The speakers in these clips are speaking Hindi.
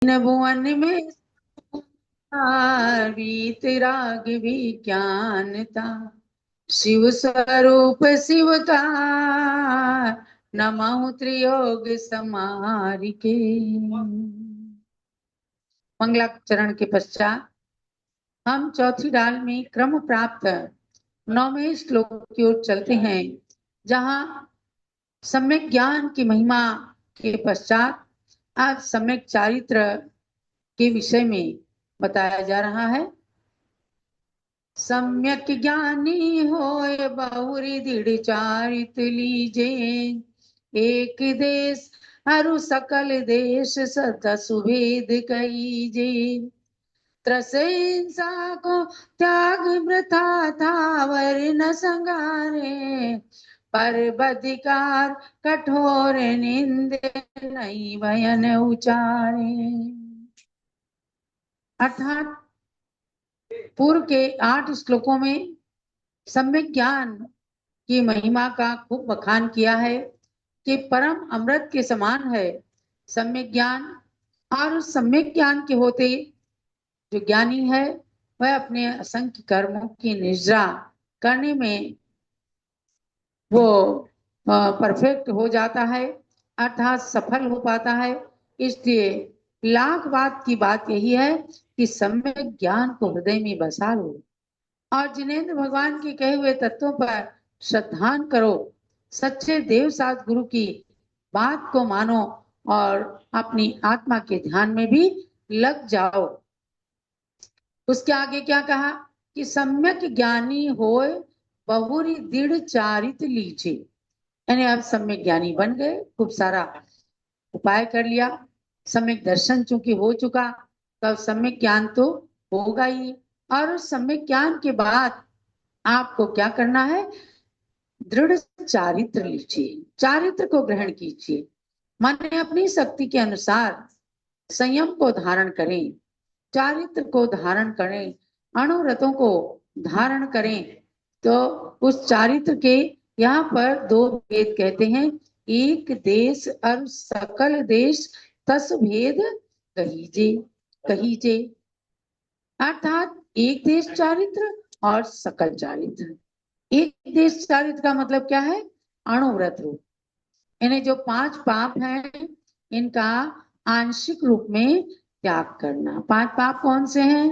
तीन भुवन में वीतराग विज्ञानता, शिव स्वरूप शिव का नमः त्रियोग समारिके। मंगलाचरण के पश्चात हम चौथी डाल में क्रम प्राप्त 9वें श्लोक की ओर चलते हैं, जहां सम्यक ज्ञान की महिमा के पश्चात आज सम्यक चारित्र के विषय में बताया जा रहा है। सम्यक ज्ञानी होय बहुरी दृढ़ चारित लीजे, एक देश अरु सकल देश सदा सुभेद कहीजे। त्रसहिंसा को त्याग वृथा था वर न संगारे, पर बधिकार कठोर निंद नहीं भयन उचारे। अर्थात पूर्व के 8 श्लोकों में सम्यक ज्ञान की महिमा का खूब बखान किया है कि परम अमृत के समान है सम्यक ज्ञान। और उस सम्यक ज्ञान के होते जो ज्ञानी है वह अपने असंख्य कर्मों की निजरा करने में वो परफेक्ट हो जाता है, अर्थात सफल हो पाता है। इसलिए लाख बात की बात यही है कि सम्यक ज्ञान को हृदय में बसा लो और जिनेंद्र भगवान के कहे हुए तत्वों पर श्रद्धान करो, सच्चे देव साथ गुरु की बात को मानो और अपनी आत्मा के ध्यान में भी लग जाओ। उसके आगे क्या कहा कि सम्यक ज्ञानी होय बहुरी दृढ़ चारित लीचे, यानी अब सम्यक ज्ञानी बन गए, खूब सारा उपाय कर लिया, सम्यक दर्शन चूंकि हो चुका, तो सम्यक ज्ञान तो होगा ही। और उस सम्यक ज्ञान के बाद आपको क्या करना है, दृढ़ चारित्र लीजिए, चारित्र को ग्रहण कीजिए, माने अपनी शक्ति के अनुसार संयम को धारण करें, चारित्र को धारण करें, अणुव्रतों को धारण करें। तो उस चारित्र के यहाँ पर 2 भेद कहते हैं, एक देश और सकल देश तस भेद कहीजे कहीजे, अर्थात एक देश चारित्र और सकल चारित्र। एक देश चारित्र का मतलब क्या है, अणुव्रत रूप, इन्हें जो 5 पाप हैं इनका आंशिक रूप में त्याग करना। 5 पाप कौन से हैं,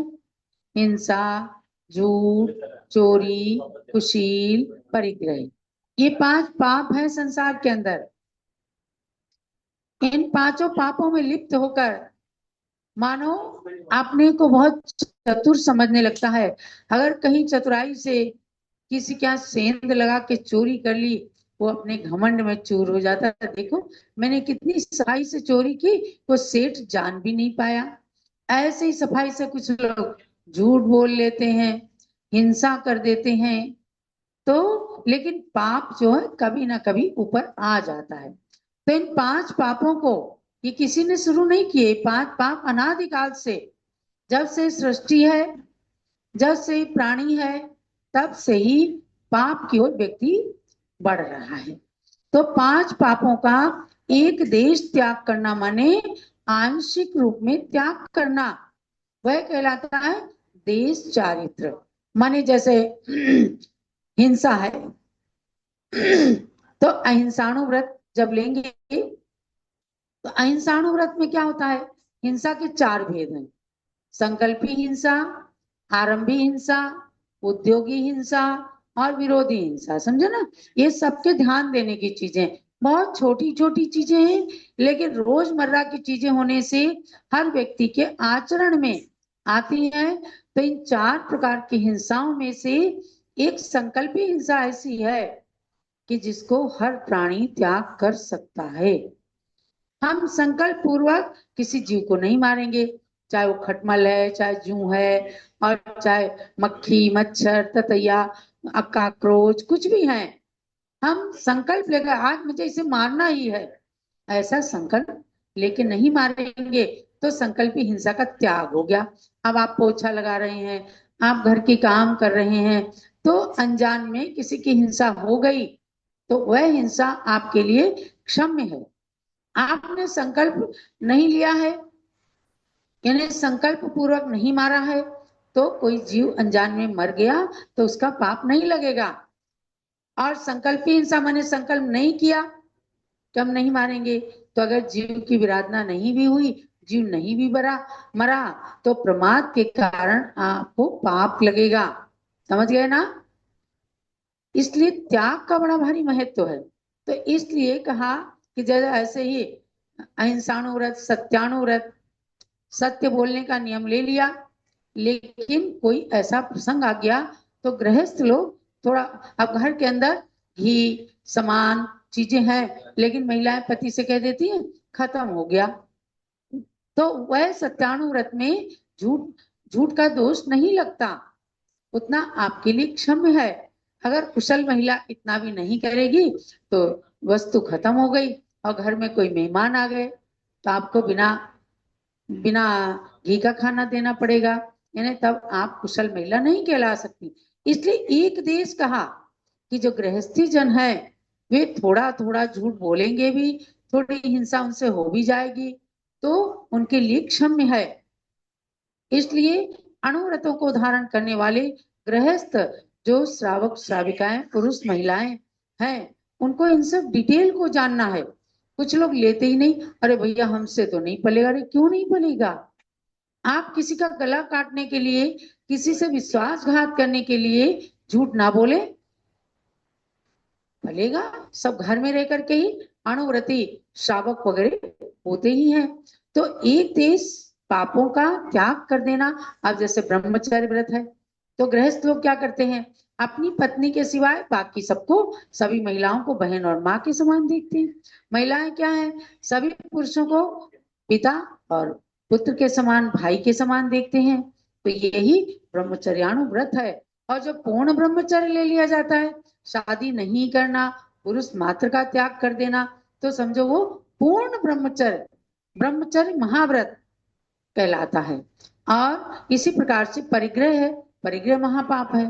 हिंसा, झूठ, चोरी, कुशील, परिग्रह, ये 5 पाप है संसार के अंदर। इन 5 पापों में लिप्त होकर मानो अपने को बहुत चतुर समझने लगता है। अगर कहीं चतुराई से किसी क्या सेंध लगा के चोरी कर ली, वो अपने घमंड में चूर हो जाता है। देखो मैंने कितनी सफाई से चोरी की, वो सेठ जान भी नहीं पाया। ऐसे ही सफाई से कुछ लोग झूठ बोल लेते हैं, हिंसा कर देते हैं, तो लेकिन पाप जो है कभी ना कभी ऊपर आ जाता है। तो इन 5 पापों को ये किसी ने शुरू नहीं किए, 5 पाप अनादिकाल से, जब से सृष्टि है, जब से प्राणी है, तब से ही पाप की ओर व्यक्ति बढ़ रहा है। तो 5 पापों का एक देश त्याग करना माने आंशिक रूप में त्याग करना, वह कहलाता है देश चारित्र। माने जैसे हिंसा है तो अहिंसाणु व्रत जब लेंगे तो अहिंसाणु व्रत में क्या होता है, हिंसा के 4 भेद हैं, संकल्पी हिंसा, आरंभी हिंसा, उद्योगी हिंसा और विरोधी हिंसा। समझे ना, ये सबके ध्यान देने की चीजें, बहुत छोटी छोटी चीजें हैं, लेकिन रोजमर्रा की चीजें होने से हर व्यक्ति के आचरण में आती है। तो इन 4 प्रकार की हिंसाओं में से एक संकल्पी हिंसा ऐसी है कि जिसको हर प्राणी त्याग कर सकता है। हम संकल्प पूर्वक किसी जीव को नहीं मारेंगे, चाहे वो खटमल है, चाहे जू है, और चाहे मक्खी, मच्छर, ततैया, काकरोच, कुछ भी है। हम संकल्प लेकर आज मुझे इसे मारना ही है, ऐसा संकल्प लेके नहीं मारेंगे तो संकल्पी हिंसा का त्याग हो गया। अब आप पोछा लगा रहे हैं, आप घर के काम कर रहे हैं, तो अनजान में किसी की हिंसा हो गई, तो वह हिंसा आपके लिए क्षम्य है। आपने संकल्प नहीं लिया है, इन्हें संकल्प पूर्वक नहीं मारा है तो कोई जीव अनजान में मर गया तो उसका पाप नहीं लगेगा। और संकल्पी हिंसा मैंने संकल्प नहीं किया कि हम नहीं मारेंगे, तो अगर जीव की विराधना नहीं भी हुई, जीव नहीं भी मरा तो प्रमाद के कारण आपको पाप लगेगा। समझ गए ना? इसलिए त्याग का बड़ा भारी महत्व है। तो इसलिए कहा कि जैसे ऐसे ही अहिंसाणुव्रत, सत्यानुव्रत, सत्य बोलने का नियम ले लिया, लेकिन कोई ऐसा प्रसंग आ गया तो गृहस्थ लोग थोड़ा, अब घर के अंदर घी सामान चीजें हैं, लेकिन महिलाएं पति से कह देती हैं खत्म हो गया, तो वह सत्यानुव्रत में झूठ झूठ का दोष नहीं लगता, उतना आपके लिए क्षम्य है। अगर कुशल महिला इतना भी नहीं करेगी तो वस्तु खत्म हो गई और घर में कोई मेहमान आ गए तो आपको बिना बिना घी का खाना देना पड़ेगा, यानी तब आप कुशल महिला नहीं कहला सकती। इसलिए एक देश कहा कि जो गृहस्थी जन है वे थोड़ा थोड़ा झूठ बोलेंगे भी, थोड़ी हिंसा उनसे हो भी जाएगी तो उनके लिए क्षम्य है। इसलिए अणुव्रतों को धारण करने वाले गृहस्थ जो श्रावक श्राविकाएं पुरुष महिलाएं हैं उनको इन सब डिटेल को जानना है। कुछ लोग लेते ही नहीं, अरे भैया हमसे तो नहीं पलेगा। अरे क्यों नहीं पलेगा? आप किसी का गला काटने के लिए, किसी से विश्वासघात करने के लिए झूठ ना बोले, पलेगा। सब घर में रह करके ही अणुव्रती श्रावक वगैरह होते ही हैं। तो एक देश पापों का त्याग कर देना। अब जैसे ब्रह्मचर्य व्रत है तो गृहस्थ लोग क्या करते हैं, अपनी पत्नी के सिवाय बाकी सबको, सभी महिलाओं को बहन और माँ के समान देखते हैं। महिलाएं क्या है, सभी पुरुषों को पिता और पुत्र के समान, भाई के समान देखते हैं। तो यही ब्रह्मचर्याणु व्रत है। और जब पूर्ण ब्रह्मचर्य ले लिया जाता है, शादी नहीं करना, पुरुष मात्र का त्याग कर देना, तो समझो वो पूर्ण ब्रह्मचर्य, ब्रह्मचर्य महाव्रत कहलाता है। और इसी प्रकार से परिग्रह है, परिग्रह महापाप है।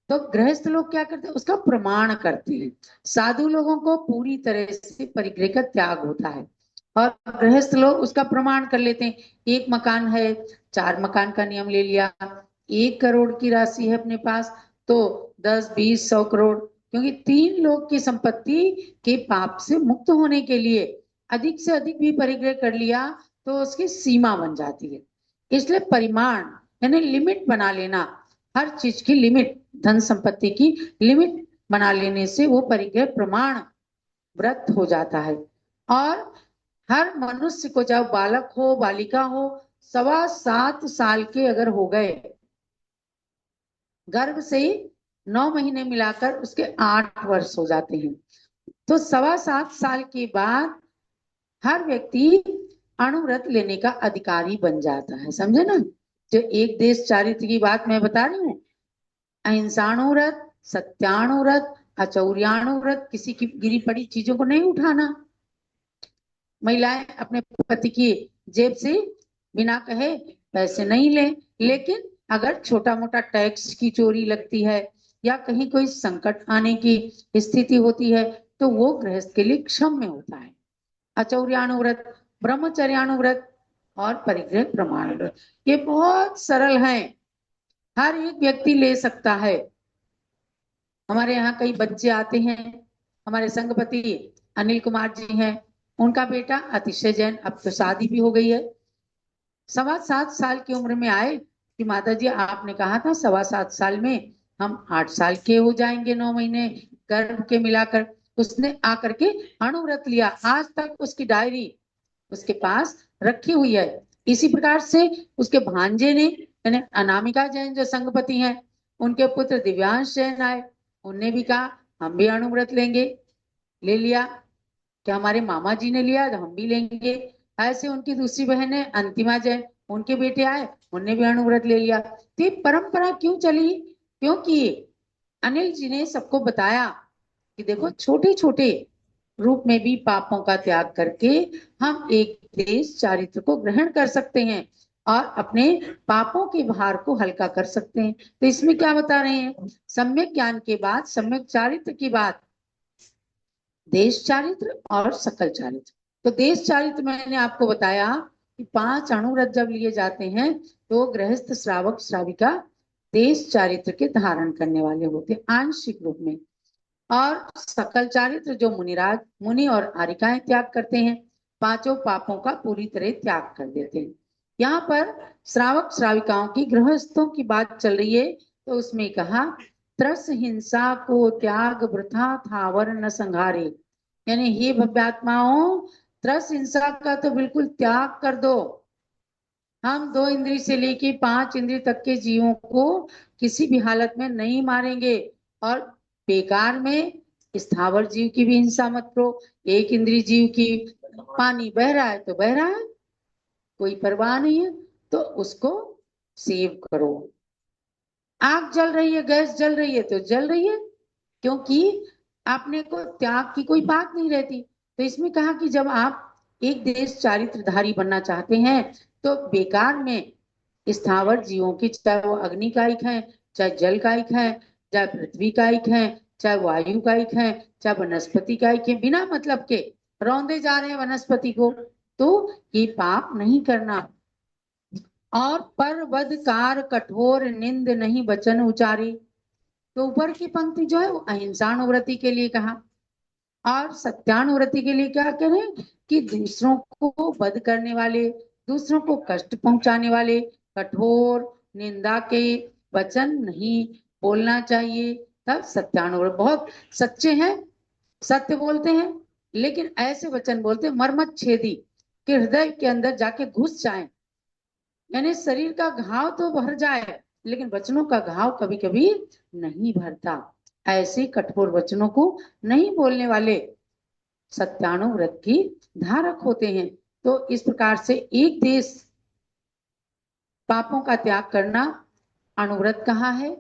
तो गृहस्थ लोग क्या करते हैं, उसका प्रमाण करते हैं। साधु लोगों को पूरी तरह से परिग्रह का त्याग होता है और गृहस्थ लोग उसका प्रमाण कर लेते हैं। एक मकान है, 4 मकान का नियम ले लिया, 1 करोड़ की राशि है अपने पास, तो 10, 20, 100 करोड़, क्योंकि 3 लोग की संपत्ति के पाप से मुक्त होने के लिए अधिक से अधिक भी परिग्रह कर लिया तो उसकी सीमा बन जाती है। इसलिए परिमाण यानी लिमिट बना लेना, हर चीज की लिमिट, धन संपत्ति की लिमिट बना लेने से वो परिग्रह प्रमाण व्रत हो जाता है। और हर मनुष्य को, चाहे बालक हो बालिका हो, 7.25 साल के अगर हो गए, गर्भ से 9 महीने मिलाकर उसके 8 वर्ष हो जाते हैं, तो 7.25 साल के बाद हर व्यक्ति अणुव्रत लेने का अधिकारी बन जाता है। समझे ना? जो एक देश चारित्र की बात मैं बता रही हूँ, अहिंसाणुव्रत, सत्याणुव्रत, अचौर्याणुव्रत, किसी की गिरी पड़ी चीजों को नहीं उठाना। महिलाएं अपने पति की जेब से बिना कहे पैसे नहीं ले, लेकिन अगर छोटा मोटा टैक्स की चोरी लगती है या कहीं कोई संकट आने की स्थिति होती है तो वो गृहस्थ के लिए क्षम्य होता है। अचौर्याणुव्रत, ब्रह्मचर्याणुव्रत और परिग्रह प्रमाण व्रत, ये बहुत सरल है, हर एक व्यक्ति ले सकता है। हमारे यहाँ कई बच्चे आते हैं, हमारे संघपति अनिल कुमार जी हैं, उनका बेटा अतिशय जैन, अब तो शादी भी हो गई है, 7.25 साल की उम्र में आए कि माता जी आपने कहा था 7.25 साल में हम 8 साल के हो जाएंगे, 9 महीने गर्भ के मिलाकर। उसने आकर के अणुव्रत लिया, आज तक उसकी डायरी उसके पास रखी हुई है। इसी प्रकार से उसके भांजे ने, यानी अनामिका जैन जो संघपति हैं, उनके पुत्र दिव्यांश जैन आए, उनने भी कहा हम भी अणुव्रत लेंगे, ले लिया। क्या हमारे मामा जी ने लिया तो हम भी लेंगे। ऐसे उनकी दूसरी बहन है अंतिमा जैन, उनके बेटे आए, उनने भी अणुव्रत ले लिया। तो ये परंपरा क्यों चली? क्योंकि अनिल जी ने सबको बताया कि देखो छोटे छोटे रूप में भी पापों का त्याग करके हम एक देश चारित्र को ग्रहण कर सकते हैं और अपने पापों के भार को हल्का कर सकते हैं। तो इसमें क्या बता रहे हैं, सम्यक ज्ञान के बाद सम्यक चारित्र की बात, देश चारित्र और सकल चारित्र। तो देश चारित्र मैंने आपको बताया कि 5 अणुव्रत जब लिए जाते हैं तो गृहस्थ श्रावक श्राविका देश चारित्र के धारण करने वाले होते हैं आंशिक रूप में, और सकल चारित्र जो मुनिराज मुनि और आरिकाएं त्याग करते हैं, पांचों पापों का पूरी तरह त्याग कर देते हैं। यहाँ पर श्रावक श्राविकाओं की गृहस्थों की बात चल रही है, तो उसमें कहा त्रस हिंसा को त्याग वृथा थावर न संहारे, यानी हे भव्यात्माओं, त्रस हिंसा का तो बिल्कुल त्याग कर दो। हम 2 इंद्री से लेके 5 इंद्री तक के जीवों को किसी भी हालत में नहीं मारेंगे, और बेकार में स्थावर जीव की भी हिंसा मत करो। एक इंद्री जीव की, पानी बह रहा है तो बह रहा है, कोई परवाह नहीं है, तो उसको सेव करो। आग जल रही है, गैस जल रही है तो जल रही है, क्योंकि आपने को त्याग की कोई बात नहीं रहती। तो इसमें कहा कि जब आप एक देश चारित्रधारी बनना चाहते हैं तो बेकार में स्थावर जीवों की, चाहे वो अग्नि कायिक है, चाहे जल कायिक है, चाहे पृथ्वी कायिक है, चाहे वायु कायिक है, चाहे वनस्पति कायिक है, बिना मतलब के रौंदे जा रहे हैं वनस्पति को, तो ये पाप नहीं करना। और पर वधकार कठोर निंद नहीं वचन उचारे, तो ऊपर की पंक्ति जो है वो अहिंसानुव्रति के लिए कहा, और सत्यानुव्रति के लिए क्या करें कि दूसरों को वध करने वाले, दूसरों को कष्ट पहुंचाने वाले कठोर निंदा के वचन नहीं बोलना चाहिए। तब सत्यानुव्रत बहुत सच्चे हैं, सत्य बोलते हैं, लेकिन ऐसे वचन बोलते हैं मर्मत छेदी, कि हृदय के अंदर जाके घुस जाए, यानी शरीर का घाव तो भर जाए लेकिन वचनों का घाव कभी कभी नहीं भरता। ऐसे कठोर वचनों को नहीं बोलने वाले सत्यानुव्रत की धारक होते हैं। तो इस प्रकार से एक देश पापों का त्याग करना अनुव्रत कहा है,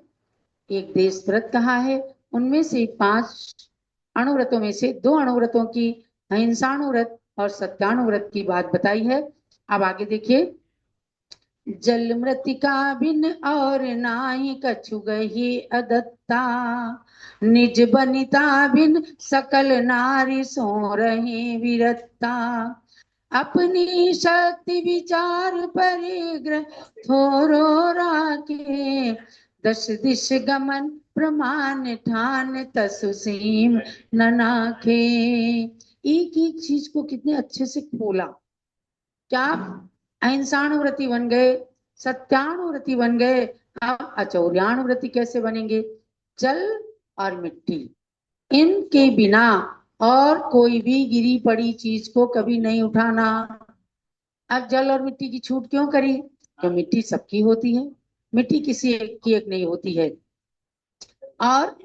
एक देश व्रत कहा है। उनमें से 5 अणुव्रतों में से 2 अणुव्रतों की अहिंसानुव्रत और सत्यानुव्रत की बात बताई है। अब आगे देखिए, जल मृतिका बिन और नाई कछु गही अदत्ता, निज बनिता बिन सकल नारी सो रहे विरत्ता, अपनी शक्ति विचार परिग्रह थोरो राखे, दश दिश गमन प्रमाण ठान तसु सीम न नाखे। एक एक चीज को कितने अच्छे से खोला, क्या अहिंसानुव्रति बन गए, सत्यानुव्रति बन गए, अब अचौर्यानुव्रति कैसे बनेंगे। जल और मिट्टी, इनके बिना और कोई भी गिरी पड़ी चीज को कभी नहीं उठाना। अब जल और मिट्टी की छूट क्यों करी, तो मिट्टी सबकी होती है, मिट्टी किसी एक की एक नहीं होती है। और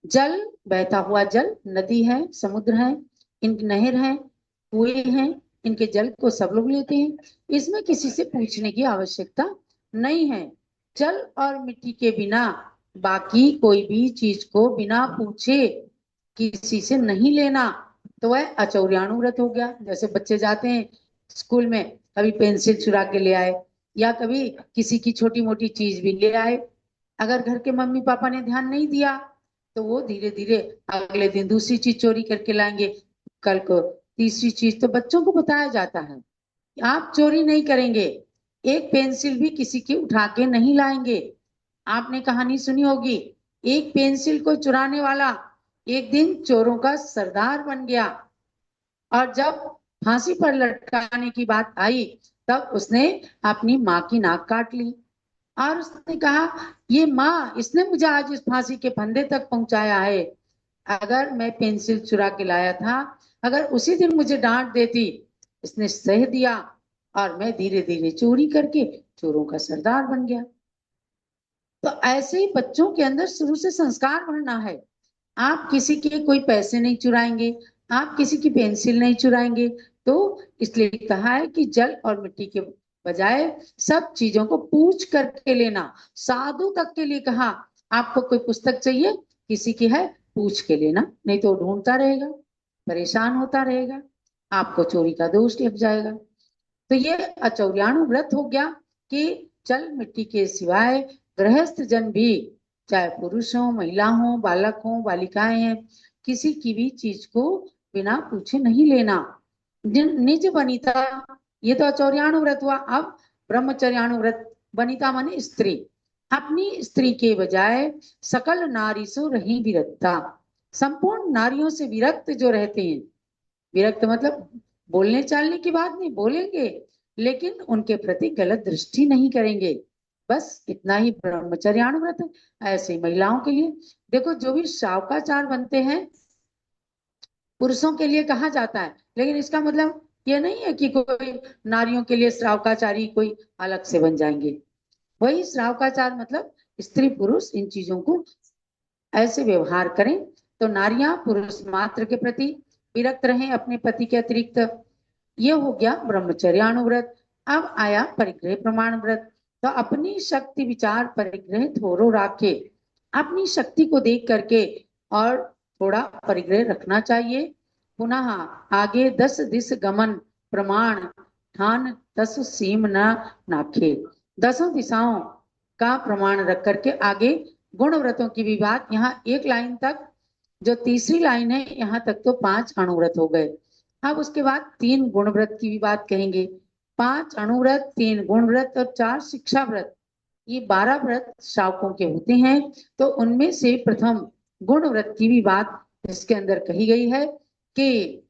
जल, बहता हुआ जल, नदी है, समुद्र है, इनकी नहर है, कुएं हैं, इनके जल को सब लोग लेते हैं, इसमें किसी से पूछने की आवश्यकता नहीं है। जल और मिट्टी के बिना बाकी कोई भी चीज को बिना पूछे किसी से नहीं लेना, तो वह अचौर्यानुव्रत हो गया। जैसे बच्चे जाते हैं स्कूल में, कभी पेंसिल चुरा के ले आए, या कभी किसी की छोटी मोटी चीज भी ले आए, अगर घर के मम्मी पापा ने ध्यान नहीं दिया तो वो धीरे धीरे अगले दिन दूसरी चीज चोरी करके लाएंगे, कल को तीसरी चीज। तो बच्चों को बताया जाता है कि आप चोरी नहीं करेंगे, एक पेंसिल भी किसी की उठा के नहीं लाएंगे। आपने कहानी सुनी होगी, एक पेंसिल को चुराने वाला एक दिन चोरों का सरदार बन गया, और जब फांसी पर लटकाने की बात आई तब उसने अपनी माँ की नाक काट ली, और उसने कहा ये माँ, इसने मुझे आज इस फांसी के फंदे तक पहुंचाया है, अगर मैं पेंसिल चुरा के लाया था, अगर उसी दिन मुझे डांट देती, इसने सह दिया, और मैं धीरे धीरे चोरी करके चोरों का सरदार बन गया। तो ऐसे ही बच्चों के अंदर शुरू से संस्कार भरना है। आप किसी के कोई पैसे नहीं चुराएंगे, आप किसी की पेंसिल नहीं चुराएंगे। तो इसलिए कहा है कि जल और मिट्टी के बजाय सब चीजों को पूछ करके लेना। साधु तक के लिए कहा, आपको कोई पुस्तक चाहिए, किसी की है, पूछ के लेना, नहीं तो ढूंढता रहेगा, परेशान होता रहेगा, आपको चोरी का दोष लग जाएगा। तो ये अचौर्याणु व्रत हो गया कि जल मिट्टी के सिवाय गृहस्थ जन भी, चाहे पुरुष हो, महिला हो, बालक हो, बालिकाएं हैं, किसी की भी चीज को बिना पूछे नहीं लेना। निज वनिता, ये तो आचौर्याणु व्रत हुआ। अब ब्रह्मचर्याणु व्रत, वनिता माने स्त्री, अपनी स्त्री के बजाय सकल नारी सो रही विरक्ता, संपूर्ण नारियों से विरक्त जो रहते हैं, विरक्त मतलब बोलने चालने की बात नहीं, बोलेंगे लेकिन उनके प्रति गलत दृष्टि नहीं करेंगे, बस इतना ही ब्रह्मचर्यानुव्रत है। ऐसे महिलाओं के लिए देखो, जो भी श्रावकाचार बनते हैं पुरुषों के लिए कहा जाता है, लेकिन इसका मतलब ये नहीं है कि कोई नारियों के लिए श्रावकाचारी कोई अलग से बन जाएंगे। वही श्रावकाचार मतलब स्त्री पुरुष इन चीजों को ऐसे व्यवहार करें तो नारियां पुरुष मात्र के प्रति विरक्त रहें अपने पति के अतिरिक्त। ये हो गया ब्रह्मचर्यानुव्रत। अब आया परिग्रह प्रमाण व्रत। तो अपनी शक्ति विचार परिग्रह थोरो राखे, अपनी शक्ति को देख करके और थोड़ा परिग्रह रखना चाहिए। पुनः आगे 10 दिस गमन प्रमाण ठान 10 सीम न नाखे, 10 दिशाओं का प्रमाण रख करके आगे गुण व्रतों की भी बात, यहाँ एक लाइन तक, जो तीसरी लाइन है यहाँ तक तो 5 अणुव्रत हो गए। अब उसके बाद 3 गुण व्रत की भी बात कहेंगे। 5 अणुव्रत, 3 गुण व्रत और 4 शिक्षा व्रत, ये 12 व्रत श्रावकों के होते हैं। तो उनमें से प्रथम गुण व्रत की भी बात इसके अंदर कही गई है कि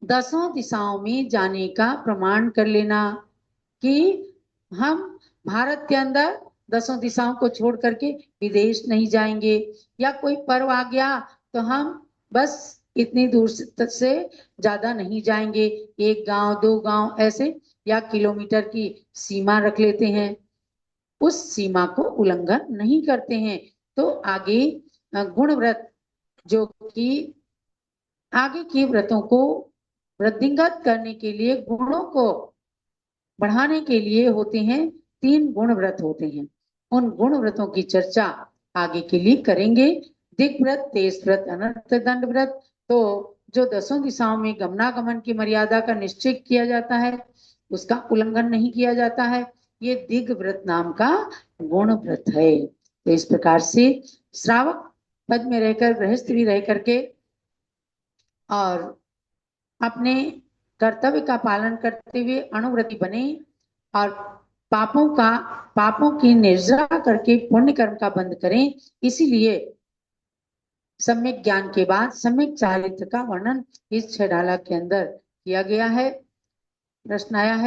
10 दिशाओं में जाने का प्रमाण कर लेना, कि हम भारत के अंदर 10 दिशाओं को छोड़ करके विदेश नहीं जाएंगे, या कोई पर्व आ गया तो हम बस इतनी दूर से ज्यादा नहीं जाएंगे, 1 गांव 2 गांव ऐसे, या किलोमीटर की सीमा रख लेते हैं, उस सीमा को उल्लंघन नहीं करते हैं। तो आगे गुण व्रत, जो कि आगे के व्रतों को वृद्धिंगत करने के लिए, गुणों को बढ़ाने के लिए होते हैं, 3 गुण व्रत होते हैं। उन गुण व्रतों की चर्चा आगे के लिए करेंगे। दिक व्रत, तेज व्रत, अनर्थ दंड व्रत, तो जो 10 दिशाओं में गमनागमन की मर्यादा का निश्चय किया जाता है, उसका उल्लंघन नहीं किया जाता है, ये दिग व्रत नाम का गुण व्रत है। तो इस प्रकार से श्रावक पद में रहकर, गृहस्थ भी रह करके और अपने कर्तव्य का पालन करते हुए अणुव्रती बने, और पापों की निर्जरा करके पुण्य कर्म का बंध करें। इसीलिए सम्यक ज्ञान के बाद सम्यक चारित्र का वर्णन इस 6 डाला के अंदर किया गया है। प्रश्न आया है।